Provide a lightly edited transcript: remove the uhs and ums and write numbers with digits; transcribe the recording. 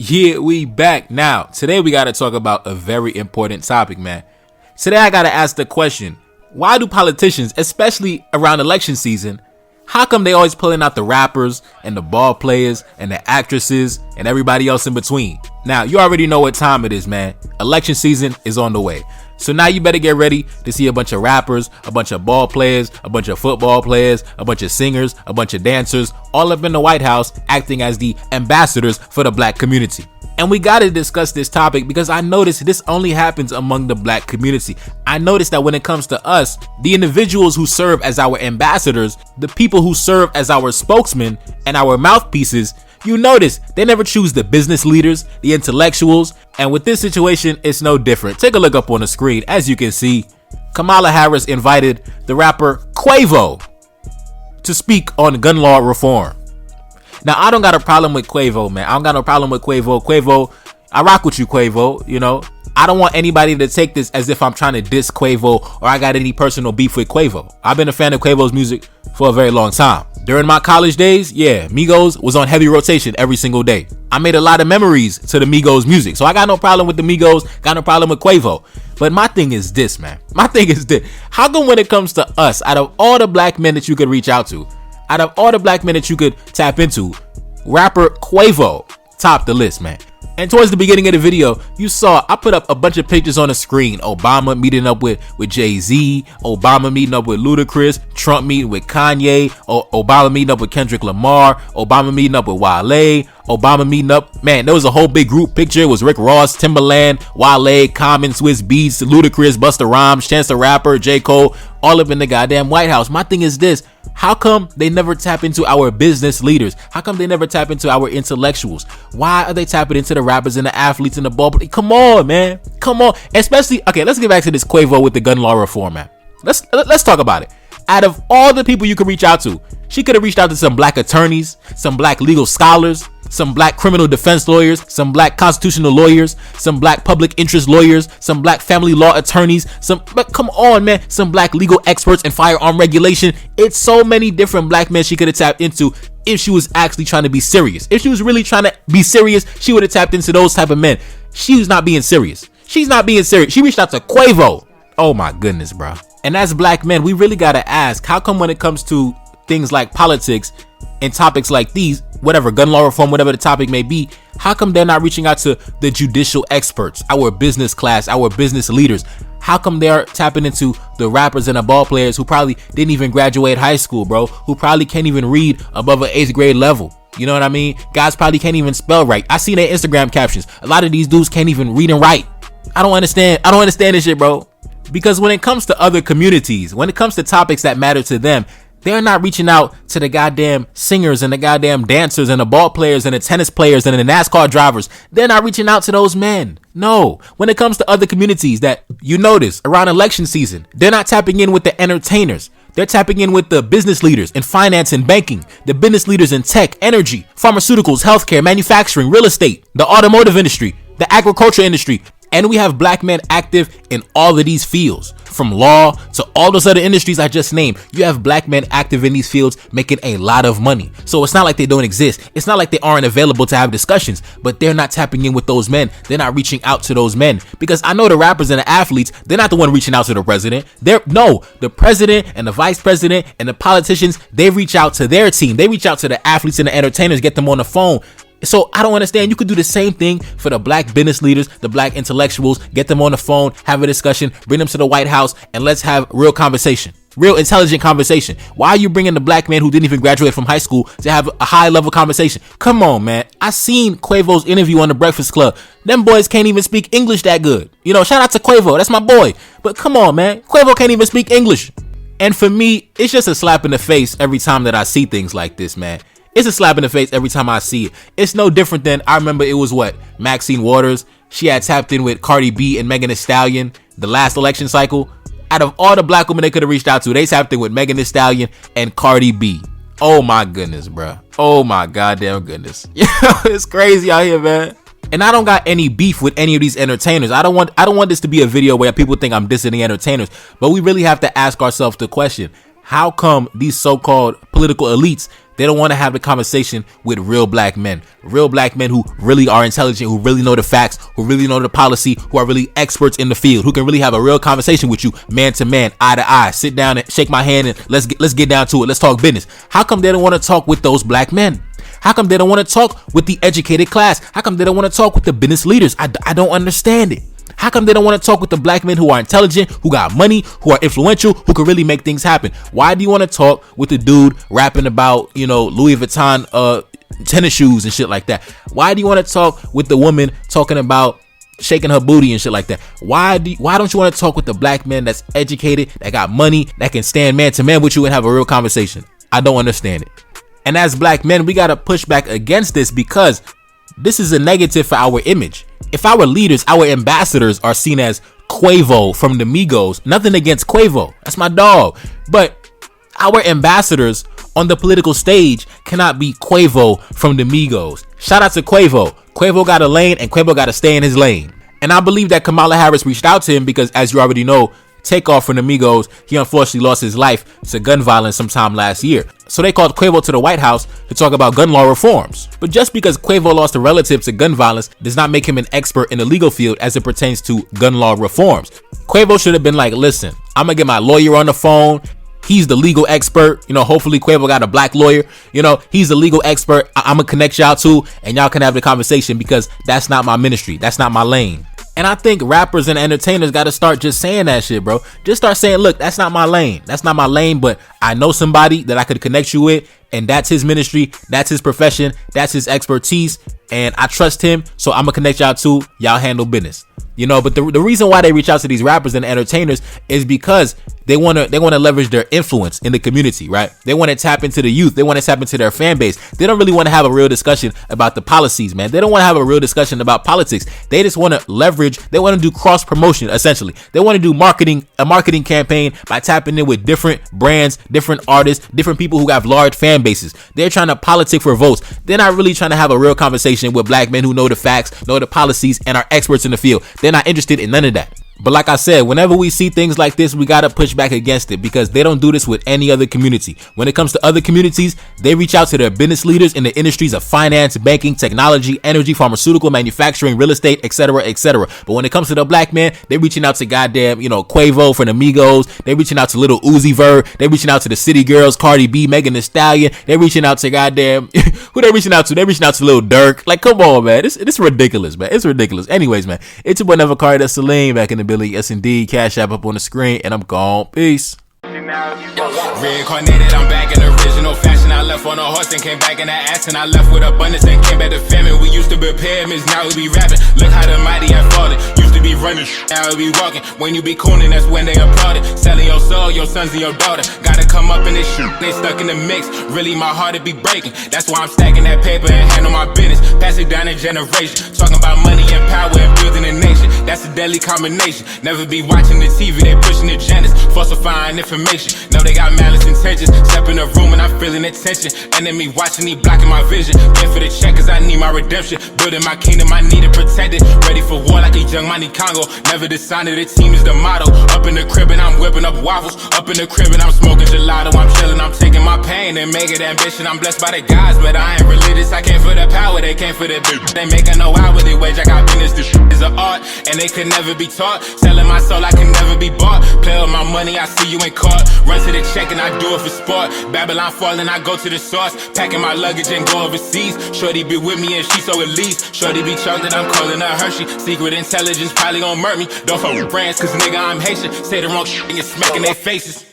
Yeah, we back now. Today we got to talk about a very important topic, man. Today I got to ask the question, why do politicians, especially around election season, how come they always pulling out the rappers and the ball players and the actresses and everybody else in between? Now, you already know what time it is, man. Election season is on the way. So now you better get ready to see a bunch of rappers, a bunch of ball players, a bunch of football players, a bunch of singers, a bunch of dancers, all up in the White House acting as the ambassadors for the black community. And we got to discuss this topic because I noticed this only happens among the black community. I noticed that when it comes to us, the individuals who serve as our ambassadors, the people who serve as our spokesmen and our mouthpieces, you notice they never choose the business leaders, the intellectuals, and with this situation, it's no different. Take a look up on the screen. As you can see, Kamala Harris invited the rapper Quavo to speak on gun law reform. Now, I don't got a problem with Quavo, man. I don't got no problem with Quavo. Quavo, I rock with you, Quavo, you know. I don't want anybody to take this as if I'm trying to diss Quavo or I got any personal beef with Quavo. I've been a fan of Quavo's music for a very long time. During my college days, yeah, Migos was on heavy rotation every single day. I made a lot of memories to the Migos music. So I got no problem with the Migos, got no problem with Quavo. But my thing is this, man. My thing is this. How come when it comes to us, out of all the black men that you could reach out to, out of all the black men that you could tap into, rapper Quavo topped the list, man. And towards the beginning of the video, you saw I put up a bunch of pictures on the screen. Obama meeting up with Jay-Z, Obama meeting up with Ludacris, Trump meeting with Kanye, Obama meeting up with Kendrick Lamar, Obama meeting up with Wale, Obama meeting up. Man, there was a whole big group picture. It was Rick Ross, Timbaland, Wale, Common, Swizz Beatz, Ludacris, Busta Rhymes, Chance the Rapper, J. Cole, all up in the goddamn White House. My thing is this. How come they never tap into our business leaders? How come they never tap into our intellectuals? Why are they tapping into the rappers and the athletes and the ball? Come on, man. Come on. Especially, okay, let's get back to this Quavo with the gun law reform, man. Let's talk about it. Out of all the people you could reach out to, she could have reached out to some black attorneys, some black legal scholars, some black criminal defense lawyers, some black constitutional lawyers, some black public interest lawyers, some black family law attorneys, but come on, man, some black legal experts in firearm regulation. It's so many different black men she could have tapped into if she was actually trying to be serious. If she was really trying to be serious, she would have tapped into those type of men. She was not being serious. She's not being serious. She reached out to Quavo. Oh my goodness, bro. And as black men, we really got to ask, how come when it comes to things like politics and topics like these, whatever, gun law reform, whatever the topic may be, how come they're not reaching out to the judicial experts, our business class, our business leaders? How come they're tapping into the rappers and the ball players who probably didn't even graduate high school, bro, who probably can't even read above an 8th grade level? You know what I mean? Guys probably can't even spell right. I seen their Instagram captions. A lot of these dudes can't even read and write. I don't understand this shit, bro. Because when it comes to other communities, when it comes to topics that matter to them, they're not reaching out to the goddamn singers and the goddamn dancers and the ball players and the tennis players and the NASCAR drivers. They're not reaching out to those men. No. When it comes to other communities that you notice around election season, they're not tapping in with the entertainers. They're tapping in with the business leaders in finance and banking, the business leaders in tech, energy, pharmaceuticals, healthcare, manufacturing, real estate, the automotive industry, the agriculture industry. And we have black men active in all of these fields, from law to all those other industries I just named. You have black men active in these fields making a lot of money. So it's not like they don't exist. It's not like they aren't available to have discussions, but they're not tapping in with those men. They're not reaching out to those men, because I know the rappers and the athletes, they're not the one reaching out to the president. The president and the vice president and the politicians, they reach out to their team. They reach out to the athletes and the entertainers, get them on the phone. So I don't understand. You could do the same thing for the black business leaders, the black intellectuals, get them on the phone, have a discussion, bring them to the White House, and let's have real conversation, real intelligent conversation. Why are you bringing the black man who didn't even graduate from high school to have a high level conversation? Come on, man. I seen Quavo's interview on the Breakfast Club. Them boys can't even speak English that good. You know, shout out to Quavo. That's my boy. But come on, man. Quavo can't even speak English. And for me, it's just a slap in the face every time that I see things like this, man. It's a slap in the face every time I see it. It's no different than, I remember it was Maxine Waters. She had tapped in with Cardi B and Megan Thee Stallion the last election cycle. Out of all the black women they could have reached out to, they tapped in with Megan Thee Stallion and Cardi B. Oh my goodness, bro. Oh my goddamn goodness. It's crazy out here, man. And I don't got any beef with any of these entertainers. I don't want this to be a video where people think I'm dissing the entertainers, but we really have to ask ourselves the question, how come these so-called political elites They don't want to have a conversation with real black men who really are intelligent, who really know the facts, who really know the policy, who are really experts in the field, who can really have a real conversation with you, man to man, eye to eye, sit down and shake my hand and let's get down to it. Let's talk business. How come they don't want to talk with those black men? How come they don't want to talk with the educated class? How come they don't want to talk with the business leaders? I don't understand it. How come they don't want to talk with the black men who are intelligent, who got money, who are influential, who can really make things happen? Why do you want to talk with the dude rapping about, Louis Vuitton tennis shoes and shit like that? Why do you want to talk with the woman talking about shaking her booty and shit like that? Why don't you want to talk with the black man that's educated, that got money, that can stand man to man with you and have a real conversation? I don't understand it. And as black men, we got to push back against this because this is a negative for our image. If our leaders, our ambassadors are seen as Quavo from the Migos, nothing against Quavo, that's my dog, but our ambassadors on the political stage cannot be Quavo from the Migos. Shout out to Quavo. Quavo got a lane and Quavo got to stay in his lane. And I believe that Kamala Harris reached out to him because, as you already know, Takeoff from the Migos, he unfortunately lost his life to gun violence sometime last year. So they called Quavo to the White House to talk about gun law reforms. But just because Quavo lost a relative to gun violence does not make him an expert in the legal field as it pertains to gun law reforms. Quavo should have been like, listen, I'm gonna get my lawyer on the phone. He's the legal expert. Hopefully Quavo got a black lawyer. He's the legal expert. I'm gonna connect y'all to, and y'all can have the conversation because that's not my ministry. That's not my lane. And I think rappers and entertainers got to start just saying that shit, bro. Just start saying, look, that's not my lane. That's not my lane, but I know somebody that I could connect you with, and that's his ministry, that's his profession, that's his expertise, and I trust him, so I'm going to connect y'all to, y'all handle business. But the reason why they reach out to these rappers and entertainers is because they want to leverage their influence in the community, right? They want to tap into the youth. They want to tap into their fan base. They don't really want to have a real discussion about the policies, man. They don't want to have a real discussion about politics. They just want to leverage. They want to do cross promotion, essentially. They want to do a marketing campaign by tapping in with different brands, different artists, different people who have large fan bases. They're trying to politic for votes. They're not really trying to have a real conversation with black men who know the facts, know the policies, and are experts in the field. They're not interested in none of that. But like I said, whenever we see things like this, we got to push back against it because they don't do this with any other community. When it comes to other communities, they reach out to their business leaders in the industries of finance, banking, technology, energy, pharmaceutical, manufacturing, real estate, etc., etc. But when it comes to the black man, they're reaching out to goddamn, Quavo from the Migos. They're reaching out to Lil Uzi Vert. They're reaching out to the City Girls, Cardi B, Megan Thee Stallion. They're reaching out to goddamn, who they reaching out to? They're reaching out to Lil Durk. Like, come on, man. It's ridiculous, man. It's ridiculous. Anyways, man, it's your boy Never Cardi, that's Celine back in the building. Yes, indeed. Cash App up on the screen, and I'm gone. Peace. Reincarnated, I'm back in original fashion. I left on a horse and came back in that ass, and I left with abundance and came back to famine. We used to be pyramids, now we be rapping. Look how the mighty have fallen. Used to be running, now we be walking. When you be cooning, that's when they applauded. Selling your soul, your sons and your daughter. Gotta come up in this shit, they stuck in the mix. Really, my heart it be breaking. That's why I'm stacking that paper and handle my business. Pass it down in generation. Talking about money and power and building a nation. That's a deadly combination. Never be watching the TV, they pushing agendas, falsifying information. Know they got malice intentions. Step in the room and I'm feeling the tension. Enemy watching, he blocking my vision. Paying for the check cause I need my redemption. Building my kingdom, I need it protected. Ready for war like a young Money Congo. Never decided the team is the motto. Up in the crib and I'm whipping up waffles. Up in the crib and I'm smoking gelato. I'm chilling, I'm taking my pain and make it ambition. I'm blessed by the gods, but I ain't religious. I came for the power, they came for the bitch. They making no hourly wage, I got business. This shit is an art and they could never be taught. Selling my soul, I can never be bought. Play with my money, I see you ain't caught. Run to the check and I do it for sport. Babylon falling, I go to the source. Packing my luggage and go overseas. Shorty be with me and she so elite. Shorty be chocolate, I'm calling her Hershey. Secret intelligence probably gon' murk me. Don't fuck with brands cause nigga I'm Haitian. Say the wrong shit and you're smacking their faces.